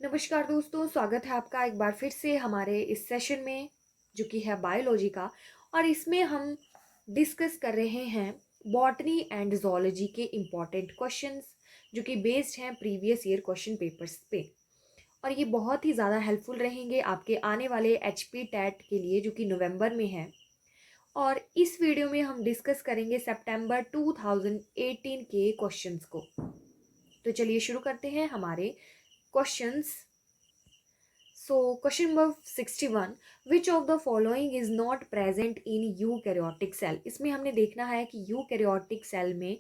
नमस्कार दोस्तों, स्वागत है आपका एक बार फिर से हमारे इस सेशन में जो कि है बायोलॉजी का। और इसमें हम डिस्कस कर रहे हैं बॉटनी एंड ज़ूलॉजी के इम्पॉर्टेंट क्वेश्चंस जो कि बेस्ड हैं प्रीवियस ईयर क्वेश्चन पेपर्स पे। और ये बहुत ही ज़्यादा हेल्पफुल रहेंगे आपके आने वाले एचपी टेट के लिए जो कि नवंबर में है। और इस वीडियो में हम डिस्कस करेंगे सितंबर 2018 के क्वेश्चंस को। तो चलिए शुरू करते हैं हमारे questions. So, question number 61, which of the following is not present in eukaryotic cell? इसमें हमने देखना है कि यूकैरियोटिक सेल में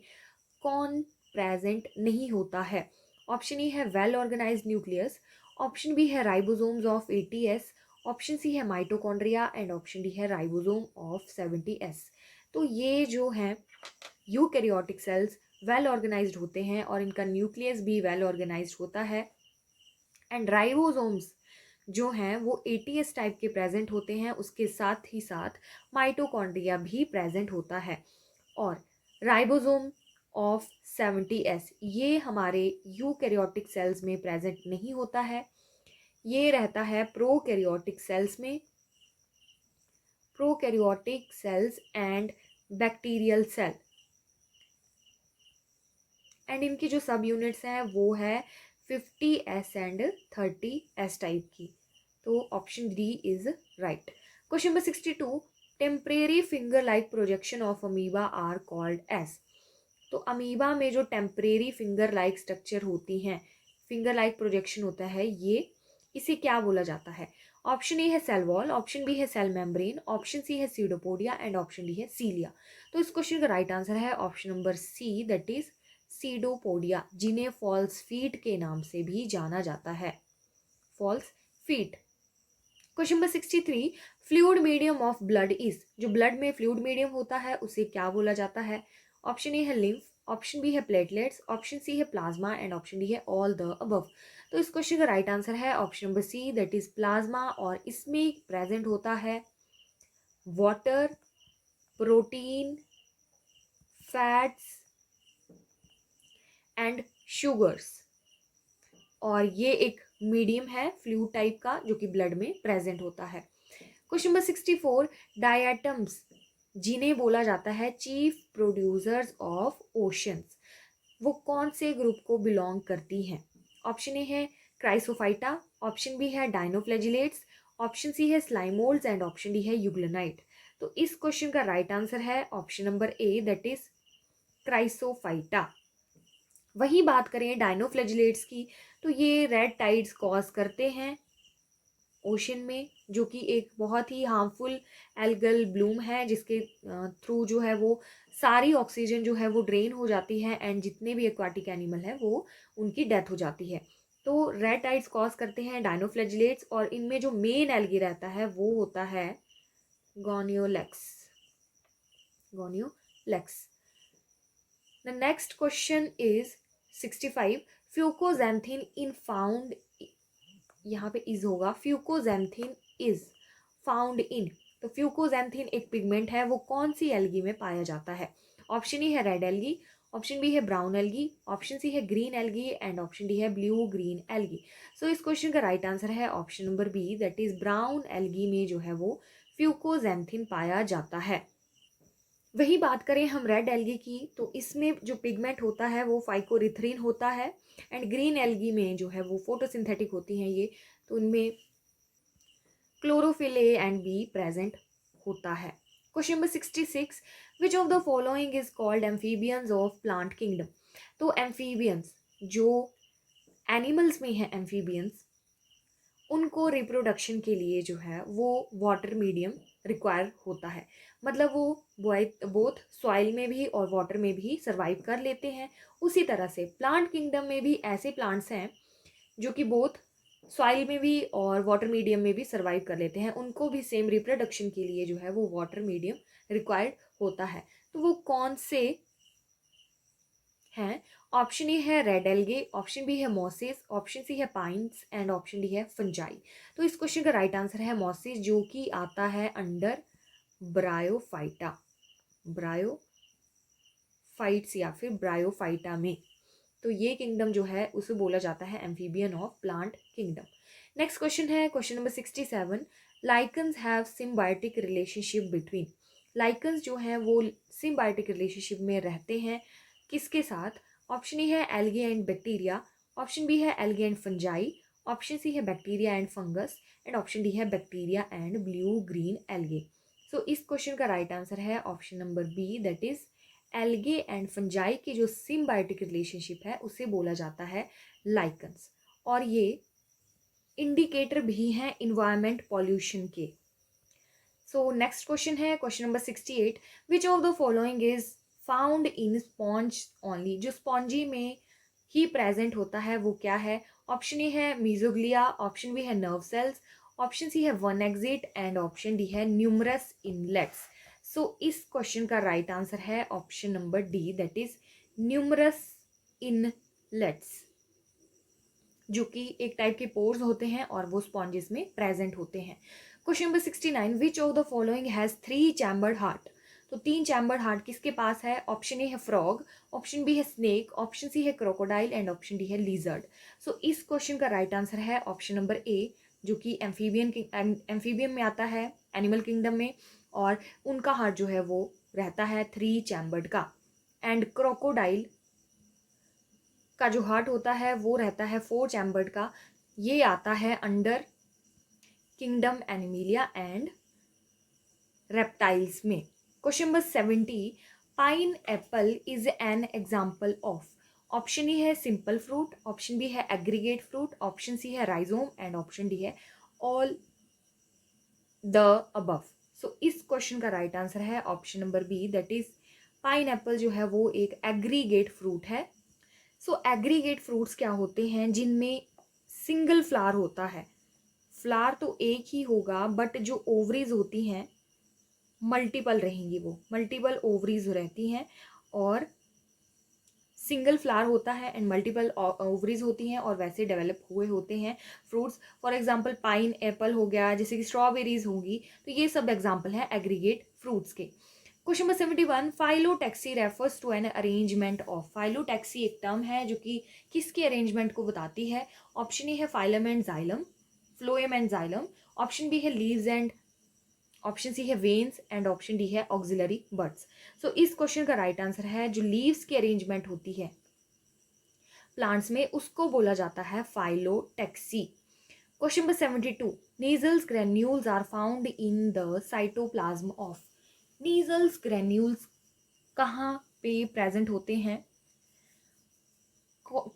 कौन प्रेजेंट नहीं होता है। ऑप्शन ए है well organised nucleus, option B है ribosomes of 80s, option C है माइटोकॉन्ड्रिया एंड ऑप्शन डी है राइबोसोम ऑफ 70s। तो ये जो हैं यूकैरियोटिक सेल्स वेल ऑर्गेनाइज्ड होते हैं और इनका न्यूक्लियस भी वेल ऑर्गेनाइज्ड होता है। एंड राइबोसोम्स जो हैं वो 80s टाइप के प्रेजेंट होते हैं, उसके साथ ही साथ माइटोकॉन्ड्रिया भी प्रेजेंट होता है। और राइबोसोम ऑफ 70s ये हमारे यूकैरियोटिक सेल्स में प्रेजेंट नहीं होता है, ये रहता है प्रोकैरियोटिक सेल्स में। Prokaryotic cells and bacterial cell, and इनकी जो सब यूनिट्स हैं वो है 50s एंड 30s टाइप की। तो option D is right. Question number 62, temporary finger like projection of amoeba are called as. तो अमीबा में जो टेम्परेरी फिंगर लाइक स्ट्रक्चर होती हैं, फिंगर लाइक प्रोजेक्शन होता है, ये इसे क्या बोला जाता है। ऑप्शन ए है सेल वॉल, ऑप्शन बी है सेल मेम्ब्रेन, ऑप्शन सी है सीडोपोडिया एंड ऑप्शन डी है सीलिया। तो इस क्वेश्चन का राइट आंसर है option number C, that is pseudopodia, जिन्हें फॉल्स फीट के नाम से भी जाना जाता है। False feet. Question number 63, fluid medium of blood is. जो ब्लड में फ्लूइड मीडियम होता है उसे क्या बोला जाता है। ऑप्शन ए है लिम्फ, ऑप्शन बी है प्लेटलेट्स, ऑप्शन सी है प्लाज्मा एंड ऑप्शन डी है ऑल द अबव। तो इस क्वेश्चन का राइट आंसर है option number C, that is plasma. और इसमें प्रेजेंट होता है water, protein, fats and sugars. और ये एक मीडियम है फ्लूइड टाइप का जो कि ब्लड में प्रेजेंट होता है। क्वेश्चन नंबर 64, डायटम्स जिन्हें बोला जाता है चीफ प्रोड्यूसर्स ऑफ ओशंस, वो कौन से ग्रुप को बिलोंग करती हैं। ऑप्शन ए है क्राइसोफाइटा, ऑप्शन बी है डाइनोफ्लैजिलेट्स, ऑप्शन सी है स्लाइमोल्ड्स एंड ऑप्शन डी है यूग्लिनाइट। तो इस क्वेश्चन का राइट आंसर है option number A, that is Chrysophyta. वही बात करें डाइनोफ्लैजिलेट्स की, तो ये रेड टाइड्स कॉज करते हैं ओशन में, जो कि एक बहुत ही हार्मफुल एल्गल ब्लूम है जिसके थ्रू जो है वो सारी ऑक्सीजन जो है वो ड्रेन हो जाती है एंड जितने भी एक्वाटिक एनिमल है वो उनकी डेथ हो जाती है। तो रेड टाइड्स कॉज करते हैं डाइनोफ्लैजिलेट्स और इनमें जो मेन एल्गी रहता है वो होता है gonyaulax. Gonyaulax. The next question is 65, fucoxanthin in found, यहाँ पे इज होगा, फ्यूकोजैंथिन इज फाउंड इन। तो फ्यूकोजैंथिन एक पिगमेंट है, वो कौन सी एल्गी में पाया जाता है। ऑप्शन ए है रेड एल्गी, ऑप्शन बी है ब्राउन एल्गी, ऑप्शन सी है green algae and option D है ब्लू ग्रीन एल्गी। सो इस क्वेश्चन का राइट आंसर है option number B, that is brown algae में जो है वो फ्यूकोजैंथिन पाया जाता है। वही बात करें हम रेड एल्गी की, तो इसमें जो पिगमेंट होता है वो फाइकोरिथ्रिन होता है एंड ग्रीन एल्गी में जो है वो फोटोसिंथेटिक होती हैं ये, तो उनमें chlorophyll A and be present होता है। Question number 66, which of the following is called amphibians of plant kingdom. तो एम्फीबियंस जो एनिमल्स में है, एम्फीबियंस उनको रिप्रोडक्शन के लिए जो है वो वाटर मीडियम रिक्वायर होता है। मतलब वो बोथ सॉइल में भी और वाटर में भी सर्वाइव कर लेते हैं। उसी तरह से प्लांट किंगडम में भी ऐसे प्लांट्स हैं जो कि बोथ सॉइल में भी और वाटर मीडियम में भी सर्वाइव कर लेते हैं, उनको भी सेम रिप्रोडक्शन के लिए जो है वो वाटर मीडियम रिक्वायर्ड होता है। तो वो कौन से हैं। ऑप्शन ए है रेड एल्गे, ऑप्शन बी है मॉसिस, ऑप्शन सी है पाइन्स एंड ऑप्शन डी है फंजाई। तो इस क्वेश्चन का राइट आंसर है मॉसिस, जो कि आता है अंडर ब्रायोफाइटा, ब्रायोफाइट्स या फिर ब्रायोफाइटा में। तो ये किंगडम जो है उसे बोला जाता है amphibian of plant kingdom. Next question है question number 67। Lichens have symbiotic relationship between. Lichens जो हैं वो सिम्बायोटिक रिलेशनशिप में रहते हैं किसके साथ? ऑप्शन ए है algae and bacteria, option B है algae and fungi, option C है bacteria and fungus, and option D है bacteria and blue green algae. So इस क्वेश्चन का राइट आंसर है option number B, that is algae and fungi की जो symbiotic relationship है उसे बोला जाता है लाइकन्स। और ये इंडिकेटर भी हैं इन्वायरमेंट पॉल्यूशन के। सो नेक्स्ट क्वेश्चन है question number 68। Which of the following is found in sponge only. जो स्पॉन्जी में ही प्रेजेंट होता है वो क्या है? ऑप्शन ए है मीजोग्लिया, ऑप्शन बी है नर्व सेल्स, ऑप्शन सी है one exit, and option D है न्यूमरस इनलेट्स। सो इस क्वेश्चन का राइट आंसर है option number D, that is numerous inlets, जो कि एक टाइप के पोर्स होते हैं और वो स्पॉन्जेस में प्रेजेंट होते हैं। Question number 69। Which of the following has 3 chambered heart. तो 3 चैम्बर्ड हार्ट किसके पास है? ऑप्शन ए है फ्रॉग, ऑप्शन बी है स्नेक, ऑप्शन सी है क्रोकोडाइल, एंड ऑप्शन डी है लिजर्ड। सो इस क्वेश्चन का राइट आंसर है ऑप्शन नंबर ए, जो कि एम्फीबियन में आता है, एनिमल किंगडम में, और उनका हार्ट जो है वो रहता है 3 चैम्बर्ड का। एंड क्रोकोडाइल का जो हार्ट होता है वो रहता है 4 चैम्बर्ड का। ये आता है under kingdom animalia and reptiles में। Question number 70। Pineapple is an example of. Option A है सिंपल फ्रूट, ऑप्शन बी है एग्रीगेट फ्रूट, ऑप्शन सी है राइजोम, एंड ऑप्शन डी है ऑल द अबव। सो इस question का right answer है option number B, that is pineapple जो है वो एक एग्रीगेट फ्रूट है। सो एग्रीगेट फ्रूट्स क्या होते हैं? जिनमें सिंगल फ्लावर होता है। फ्लावर तो एक ही होगा बट जो ओवरीज होती हैं मल्टीपल रहेंगी, वो मल्टीपल ओवरीज रहती हैं, और सिंगल फ्लावर होता है एंड मल्टीपल ओवरीज होती हैं और वैसे डेवलप हुए होते हैं fruits. For example pine Apple हो गया, जैसे कि स्ट्रॉबेरीज होंगी, तो ये सब एग्जांपल हैं एग्रीगेट फ्रूट्स के। Question number 71। Phyllotaxy refers to an arrangement of. Phyllotaxy एक टर्म है जो कि किसके अरेंजमेंट को बताती है? ऑप्शन ए है phylum and xylem, phloem and xylem, option B है लीव्स एंड, ऑप्शन सी है वेन्स, एंड ऑप्शन डी है ऑक्सिलरी बर्ड्स। सो इस क्वेश्चन का राइट आंसर है जो लीव्स की अरेंजमेंट होती है प्लांट्स में उसको बोला जाता है phyllotaxy. Question number 72। Nissl's granules are found in the cytoplasm of. Nissl's granules कहाँ पे प्रेजेंट होते हैं?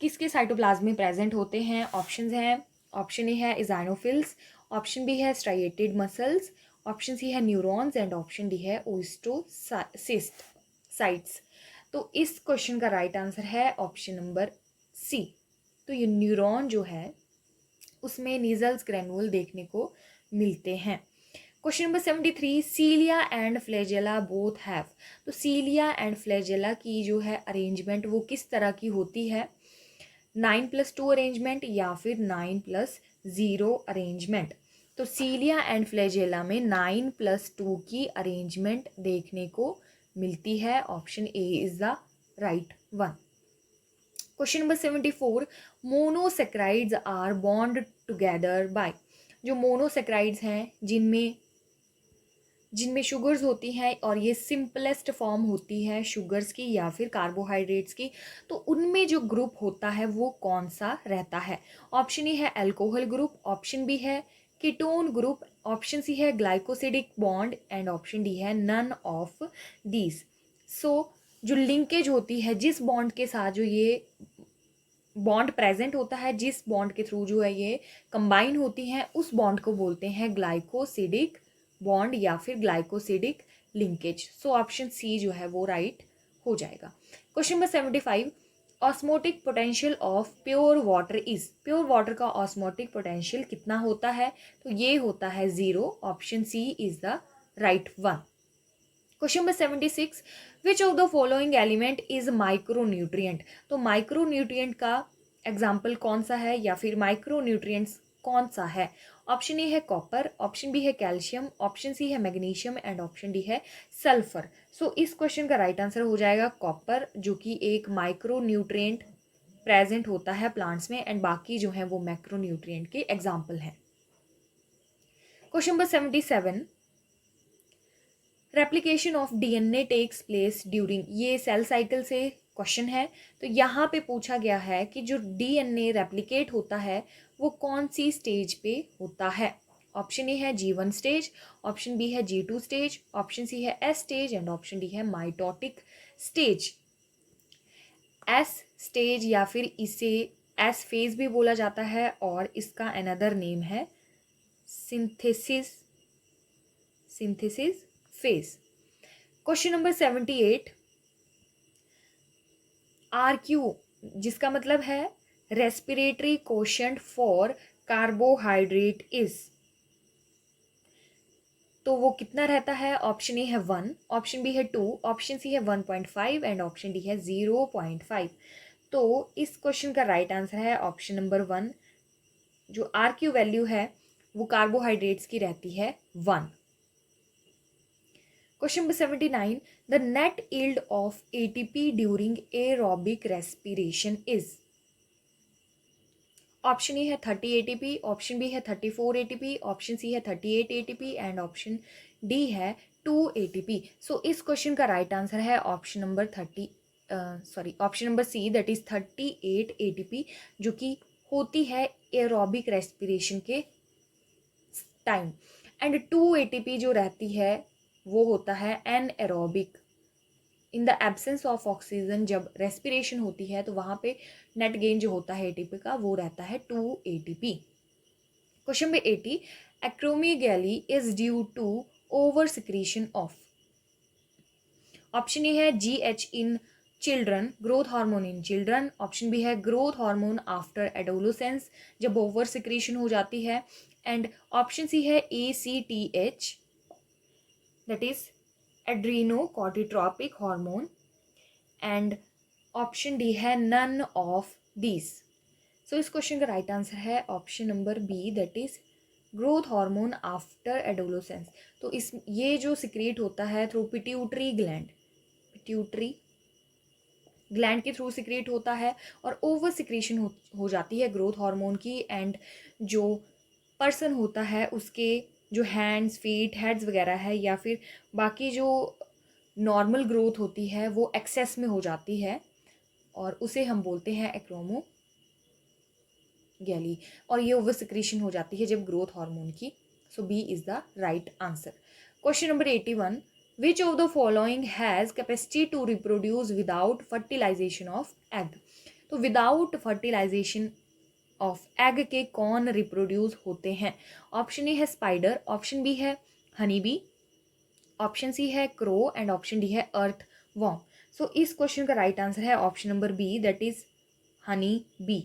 किसके साइटोप्लाज्म में प्रेजेंट होते हैं? ऑप्शंस हैं, ऑप्शन ए है इजाइनोफिल्स, ऑप्शन बी है स्ट्राइएटेड मसल्स, ऑप्शन सी है न्यूरॉन्स, एंड ऑप्शन डी है ओस्टोसिस्ट साइट्स। तो इस क्वेश्चन का राइट आंसर है ऑप्शन नंबर सी। तो ये न्यूरॉन जो है उसमें नीजल्स ग्रेन्यूल देखने को मिलते हैं। Question number 73। Cilia and flagella both have. तो सीलिया एंड फ्लैजेला की जो है अरेंजमेंट वो किस तरह की होती है? 9+2 अरेंजमेंट या फिर 9+0 अरेंजमेंट। तो सीलिया एंड फ्लैजेला में 9+2 की अरेंजमेंट देखने को मिलती है। Option A is the right one. Question number 74। Monosaccharides are bond together by. जो मोनोसेक्राइड्स हैं जिनमें जिनमें शुगर्स होती हैं और ये सिंपलेस्ट फॉर्म होती है शुगर्स की या फिर कार्बोहाइड्रेट्स की, तो उनमें जो ग्रुप होता है वो कौन सा रहता है? ऑप्शन ए है अल्कोहल ग्रुप, ऑप्शन बी है कीटोन ग्रुप, ऑप्शन सी है glycosidic bond, and option D है नन ऑफ दीज। सो जो लिंकेज होती है, जिस बॉन्ड के साथ जो ये बॉन्ड प्रेजेंट होता है, जिस बॉन्ड के थ्रू जो है ये कंबाइन होती हैं, उस बॉन्ड को बोलते हैं ग्लाइकोसिडिक बॉन्ड या फिर glycosidic linkage. So option C जो है वो राइट हो जाएगा। Question number 75। Osmotic potential of pure water is. Pure water का ऑस्मोटिक पोटेंशियल कितना होता है? तो ये होता है 0। Option C is the right one. Question number 76। Which of the following element is micronutrient. तो माइक्रोन्यूट्रिएंट का एग्जाम्पल कौन सा है या फिर माइक्रोन्यूट्रिएंट्स कौन सा है? ऑप्शन ए है कॉपर, ऑप्शन बी है कैल्शियम, ऑप्शन सी है मैग्नीशियम, एंड ऑप्शन डी है सल्फर। सो इस क्वेश्चन का राइट आंसर हो जाएगा कॉपर, जो कि एक माइक्रोन्यूट्रिएंट प्रेजेंट होता है प्लांट्स में, एंड बाकी जो है वो मैक्रोन्यूट्रिएंट के एग्जाम्पल हैं। Question number 77, replication of DNA takes place during, ये सेल साइकिल से क्वेश्चन है। तो यहाँ पे पूछा गया है कि जो डीएनए रेप्लिकेट होता है वो कौन सी स्टेज पे होता है। ऑप्शन ए है G1 स्टेज, ऑप्शन बी है G2 स्टेज, ऑप्शन सी है S stage and option D है माइटोटिक स्टेज। S स्टेज या फिर इसे S फेज भी बोला जाता है और इसका अनदर नेम है synthesis phase. Question number 78, RQ, जिसका मतलब है respiratory quotient for carbohydrate is, तो वो कितना रहता है। ऑप्शन ए है 1, ऑप्शन बी है 2, ऑप्शन सी है 1.5 एंड ऑप्शन डी है 0.5। तो इस क्वेश्चन का राइट आंसर है ऑप्शन नंबर 1। जो RQ वैल्यू है वो कार्बोहाइड्रेट्स की रहती है 1। Question number 79, the net yield of ATP during aerobic respiration is. Option A है 30 ATP, ऑप्शन बी है 34 ATP, ऑप्शन सी है 38 ATP एंड ऑप्शन डी है 2 ATP। सो इस क्वेश्चन का राइट आंसर है option number option number C, that is 38 ATP, जो कि होती है एरोबिक रेस्पिरेशन के टाइम। एंड 2 ATP जो रहती है वो होता है anaerobic, in the absence of oxygen. जब रेस्पिरेशन होती है तो वहाँ पे नेट गेन जो होता है ATP का वो रहता है 2 ATP। Question number 80, acromegaly is due to over secretion of. Option A है GH in children, growth hormone in children, option B है ग्रोथ हार्मोन आफ्टर एडोलसेंस, जब ओवर सिक्रीशन हो जाती है, एंड ऑप्शन सी है ACTH, that is adrenocorticotropic hormone, and option D है none of this. So इस question का right answer है option number B, that is growth hormone after adolescence. तो इस ये जो सिक्रेट होता है थ्रू पिट्यूटरी ग्लैंड के थ्रू सिक्रेट होता है, और ओवर सिक्रेशन हो जाती है ग्रोथ हार्मोन की, एंड जो पर्सन होता है उसके जो हैंड्स, फीट, हेड्स वगैरह है या फिर बाकी जो नॉर्मल ग्रोथ होती है वो एक्सेस में हो जाती है, और उसे हम बोलते हैं एक्रोमोगैली, और ये ओवर सिक्रीशन हो जाती है जब ग्रोथ हार्मोन की। So B is the right answer. Question number 81, which of the following has capacity to reproduce without fertilization of egg. तो विदाउट फर्टिलाइजेशन ऑफ एग के कौन रिप्रोड्यूस होते हैं। ऑप्शन ए है स्पाइडर, ऑप्शन बी है honey bee, option C है crow and option D है अर्थ warm. सो इस क्वेश्चन का राइट आंसर है option number B, that is honey bee.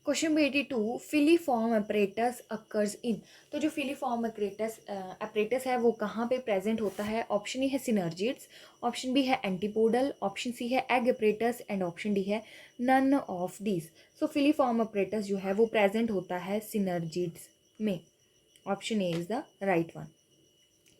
Question number 82, filiform apparatus occurs in. तो जो फिलीफॉर्म अपरेटस है वो कहाँ पे प्रेजेंट होता है। ऑप्शन ए है सिनर्जिड्स, ऑप्शन बी है एंटीपोडल, ऑप्शन सी है egg apparatus and option D है none of this. So filiform apparatus जो है वो प्रेजेंट होता है सिनर्जिड्स में। Option A is the right one.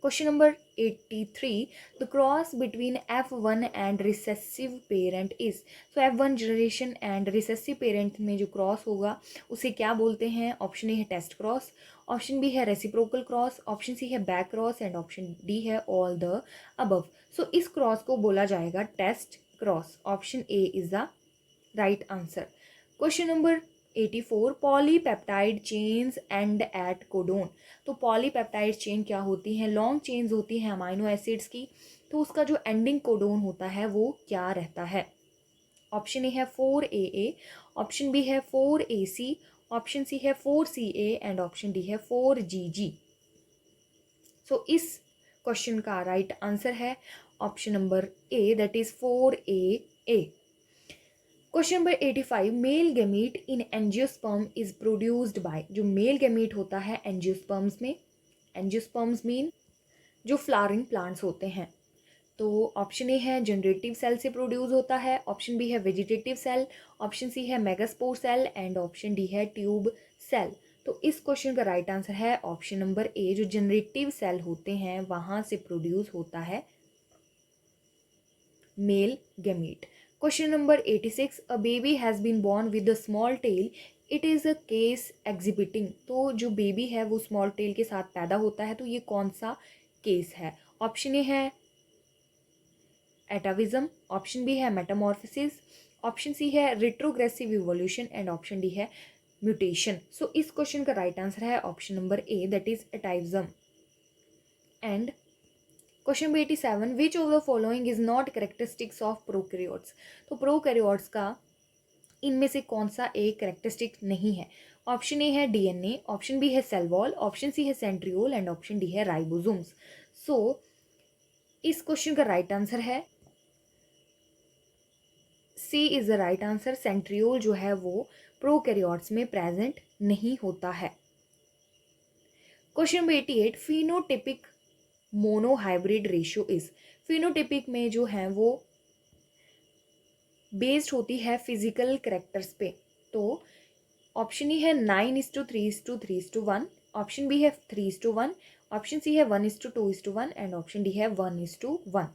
Question number 83, the cross between F1 and recessive parent is। So F1 generation and recessive parent में जो cross होगा उसे क्या बोलते हैं। ऑप्शन ए है टेस्ट क्रॉस, ऑप्शन बी है रेसिप्रोकल क्रॉस, ऑप्शन सी है back cross and option D है ऑल द अबव। सो इस क्रॉस को बोला जाएगा test cross. Option A is the right answer. Question number 84, polypeptide chains end at codon. तो polypeptide chain क्या होती हैं। लॉन्ग चेन्स होती हैं अमाइनो एसिड्स की, तो उसका जो एंडिंग कोडोन होता है वो क्या रहता है। ऑप्शन ए है 4AA, ऑप्शन बी है 4AC, ऑप्शन सी है 4CA एंड ऑप्शन डी है 4GG। सो इस क्वेश्चन का राइट आंसर है option number A, that is 4AA। Question number 85, male gamete in angiosperm is produced by. जो male gamete होता है angiosperms में, एंजियोस्पर्म्स मीन जो फ्लावरिंग प्लांट्स होते हैं। तो ऑप्शन ए है जनरेटिव सेल से प्रोड्यूस होता है, ऑप्शन बी है वेजिटेटिव सेल, ऑप्शन सी है megaspore cell and option D है ट्यूब सेल। तो इस क्वेश्चन का राइट आंसर है ऑप्शन नंबर ए, जो जनरेटिव सेल होते हैं वहाँ से प्रोड्यूस होता है male gamete. Question number 86, a baby has been born with a small tail, it is a case exhibiting. तो जो बेबी है वो स्मॉल टेल के साथ पैदा होता है, तो ये कौन सा केस है? ऑप्शन ए है एटाविज्म, ऑप्शन बी है मेटामॉर्फोसिस, ऑप्शन सी है retrogressive evolution and option D है म्यूटेशन। सो इस क्वेश्चन का राइट आंसर है option number A, that is एटाविज्म। And question number 87, which of the following is not characteristics of prokaryotes. तो prokaryotes का इनमें से कौन सा एक कैरेक्टरिस्टिक नहीं है? ऑप्शन ए है डीएनए, ऑप्शन बी है सेल वॉल, ऑप्शन सी है सेंट्रियोल एंड ऑप्शन डी है राइबोसोम्स। सो इस क्वेश्चन का राइट आंसर है C is the right answer. Centriole जो है वो प्रोकैरियोट्स में प्रेजेंट नहीं होता है। Question number 88, phenotypic monohybrid ratio is. Phenotypic में जो है वो बेस्ड होती है फिजिकल करेक्टर्स पे। तो ऑप्शन ई है 9:3:3:1, ऑप्शन बी है 3:1, ऑप्शन सी है 1:2:1 एंड ऑप्शन डी है 1:1।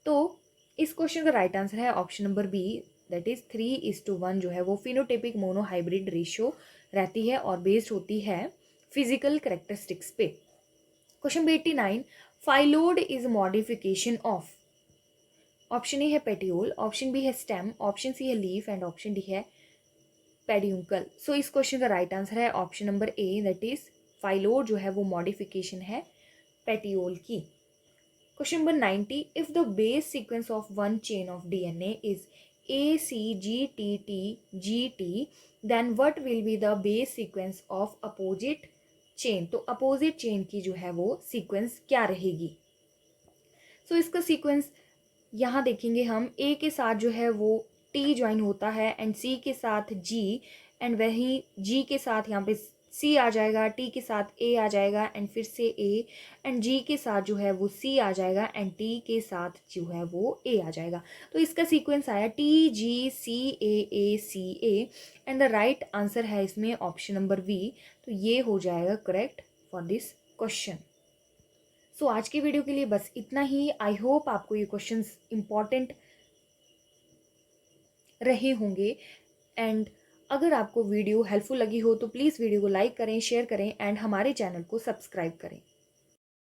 तो इस क्वेश्चन का राइट आंसर है option number B, that is 3:1 जो है वो फिनोटिपिक मोनोहाइब्रिड रेशियो रहती है और बेस्ड होती है फिजिकल करेक्टरिस्टिक्स पे। Question number 89, phyllode is modification of. Option A है पेटियोल, ऑप्शन बी है स्टेम, ऑप्शन सी है लीफ एंड ऑप्शन डी है पेडियुंकल। सो इस क्वेश्चन का राइट आंसर है option number A, that is phyllode जो है वो मॉडिफिकेशन है पेटियोल की। Question number 90, if the base sequence of one chain of DNA is ACGTTGT, then what will be the base sequence of opposite chain. तो opposite chain की जो है वो सीक्वेंस क्या रहेगी? सो इसका सीक्वेंस यहाँ देखेंगे हम, ए के साथ जो है वो टी ज्वाइन होता है एंड सी के साथ जी, एंड वहीं जी के साथ यहाँ पे सी आ जाएगा, टी के साथ ए आ जाएगा एंड फिर से ए, एंड जी के साथ जो है वो सी आ जाएगा एंड टी के साथ जो है वो ए आ जाएगा। तो इसका सीक्वेंस आया TGCAACA and the right answer है इसमें ऑप्शन नंबर बी। तो ये हो जाएगा करेक्ट फॉर दिस क्वेश्चन। सो आज की वीडियो के लिए बस इतना ही। आई होप आपको ये क्वेश्चंस इंपॉर्टेंट रहे होंगे एंड अगर आपको वीडियो हेल्पफुल लगी हो तो प्लीज़ वीडियो को लाइक करें, शेयर करें एंड हमारे चैनल को सब्सक्राइब करें।